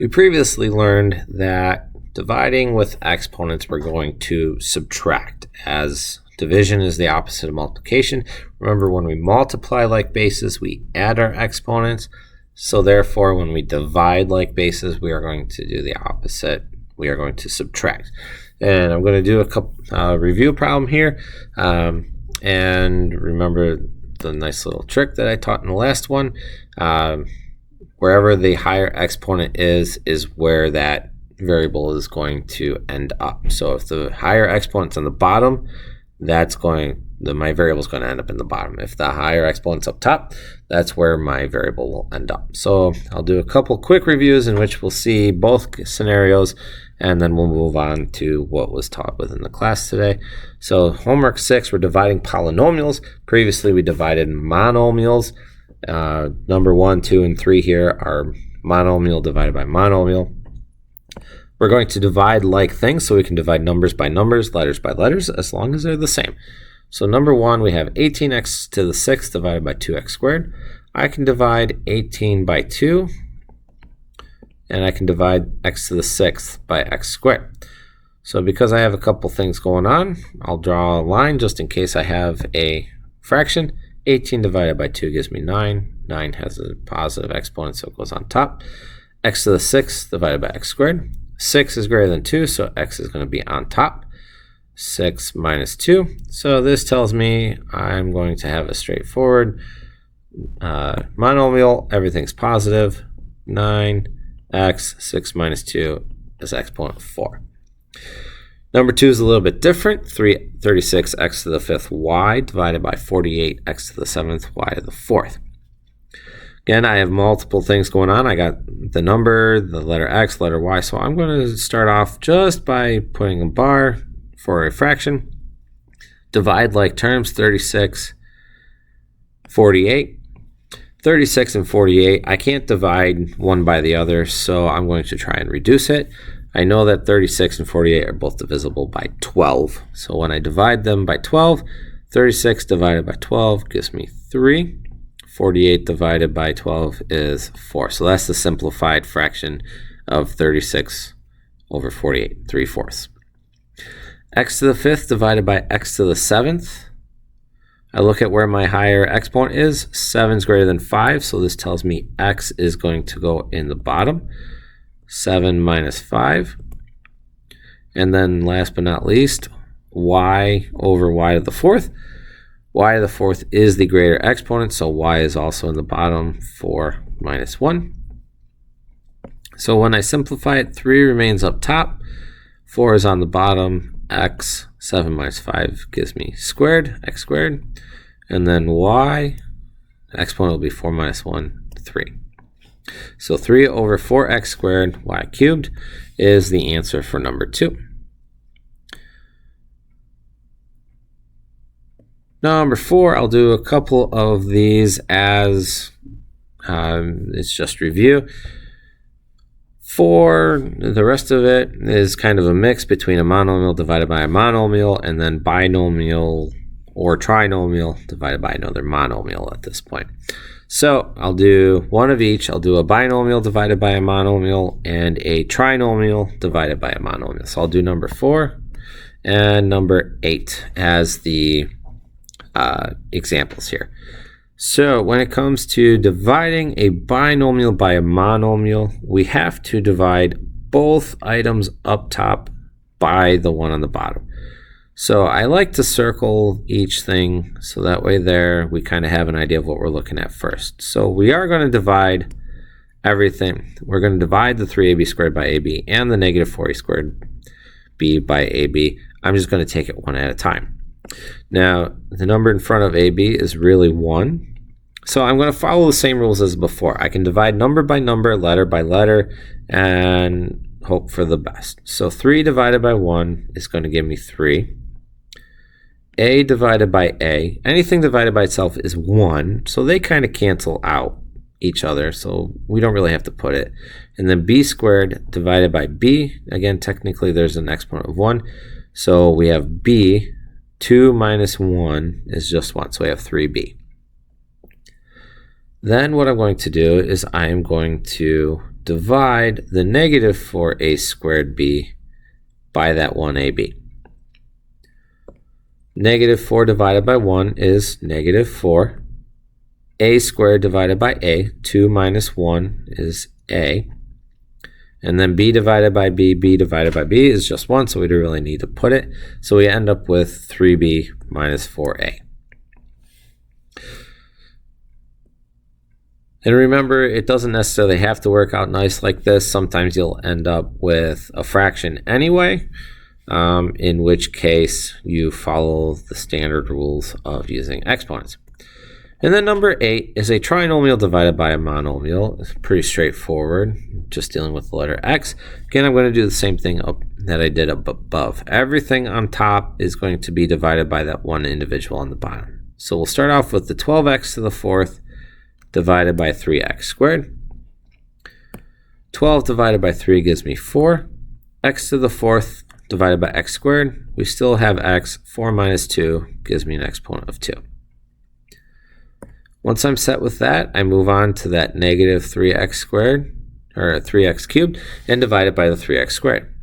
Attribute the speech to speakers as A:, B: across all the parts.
A: We previously learned that dividing with exponents, we're going to subtract, as division is the opposite of multiplication. Remember, when we multiply like bases, we add our exponents. So therefore, when we divide like bases, we are going to do the opposite. We are going to subtract. And I'm going to do a couple review problem here. And remember the nice little trick that I taught in the last one. Wherever the higher exponent is where that variable is going to end up. So if the higher exponent's on the bottom, my variable is going to end up in the bottom. If the higher exponent's up top, that's where my variable will end up. So I'll do a couple quick reviews in which we'll see both scenarios, and then we'll move on to what was taught within the class today. So homework 6, we're dividing polynomials. Previously we divided monomials. Number 1, 2, and 3 here are monomial divided by monomial. We're going to divide like things, so we can divide numbers by numbers, letters by letters, as long as they're the same. So number 1, we have 18x to the 6th divided by 2x squared. I can divide 18 by 2, and I can divide x to the 6th by x squared. So because I have a couple things going on, I'll draw a line just in case I have a fraction. 18 divided by 2 gives me 9. 9 has a positive exponent, so it goes on top. X to the 6th divided by x squared. 6 is greater than 2, so x is going to be on top. 6 minus 2. So this tells me I'm going to have a straightforward monomial. Everything's positive. 9x, 6 minus 2 is exponent 4. Number 2 is a little bit different. 36x to the 5th y divided by 48x to the 7th y to the 4th. Again, I have multiple things going on. I got the number, the letter x, letter y. So I'm going to start off just by putting a bar for a fraction. Divide like terms, 36, 48. 36 and 48, I can't divide one by the other, so I'm going to try and reduce it. I know that 36 and 48 are both divisible by 12. So when I divide them by 12, 36 divided by 12 gives me 3. 48 divided by 12 is 4. So that's the simplified fraction of 36 over 48, 3/4. X to the 5th divided by x to the 7th. I look at where my higher exponent is. 7 is greater than 5, so this tells me x is going to go in the bottom. 7 minus 5. And then last but not least, y over y to the 4th. Y to the 4th is the greater exponent, so y is also in the bottom. 4 minus 1. So when I simplify it, 3 remains up top. 4 is on the bottom. X, 7 minus 5 gives me squared, x squared. And then y, the exponent will be 4 minus 1, 3. So 3 over 4x squared y cubed is the answer for number 2. Number 4, I'll do a couple of these as it's just review. For the rest of it is kind of a mix between a monomial divided by a monomial and then binomial or trinomial divided by another monomial at this point. So I'll do one of each. I'll do a binomial divided by a monomial and a trinomial divided by a monomial. So I'll do number 4 and number 8 as the examples here. So when it comes to dividing a binomial by a monomial, we have to divide both items up top by the one on the bottom. So I like to circle each thing so that way there we kind of have an idea of what we're looking at first. So we are going to divide everything. We're going to divide the 3ab squared by ab and the negative 4a squared b by ab. I'm just going to take it one at a time. Now the number in front of ab is really 1. So I'm going to follow the same rules as before. I can divide number by number, letter by letter, and hope for the best. So 3 divided by 1 is going to give me 3. A divided by A, anything divided by itself is 1, so they kind of cancel out each other, so we don't really have to put it. And then b squared divided by b, again, technically there's an exponent of 1, so we have b, 2 minus 1 is just 1, so we have 3b. Then what I'm going to do is I am going to divide the negative 4a squared b by that 1ab. Negative 4 divided by 1 is negative 4. A squared divided by a, 2 minus 1 is a. And then b divided by b divided by b is just 1, so we don't really need to put it. So we end up with 3b minus 4a. And remember, it doesn't necessarily have to work out nice like this. Sometimes you'll end up with a fraction anyway, in which case you follow the standard rules of using exponents. And then number 8 is a trinomial divided by a monomial. It's pretty straightforward, just dealing with the letter x. Again, I'm going to do the same thing that I did up above. Everything on top is going to be divided by that one individual on the bottom. So we'll start off with the 12x to the 4th divided by 3x squared. 12 divided by 3 gives me 4. X to the 4th divided by x squared. We still have x. 4 minus 2 gives me an exponent of 2. Once I'm set with that, I move on to that negative 3x squared, or 3x cubed, and divide it by the 3x squared.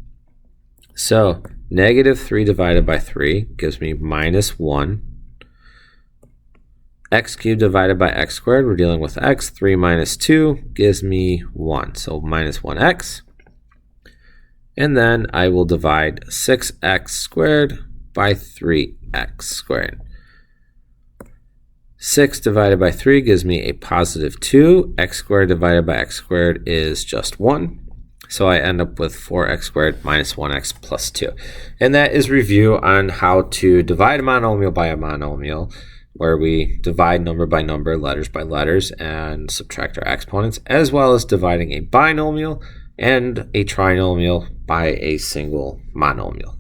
A: So negative 3 divided by 3 gives me minus 1. X cubed divided by x squared, we're dealing with x. 3 minus 2 gives me 1, so minus 1x. And then I will divide 6x squared by 3x squared. 6 divided by 3 gives me a positive 2. X squared divided by x squared is just 1. So I end up with 4x squared minus 1x plus 2. And that is review on how to divide a monomial by a monomial, where we divide number by number, letters by letters, and subtract our exponents, as well as dividing a binomial and a trinomial by a single monomial.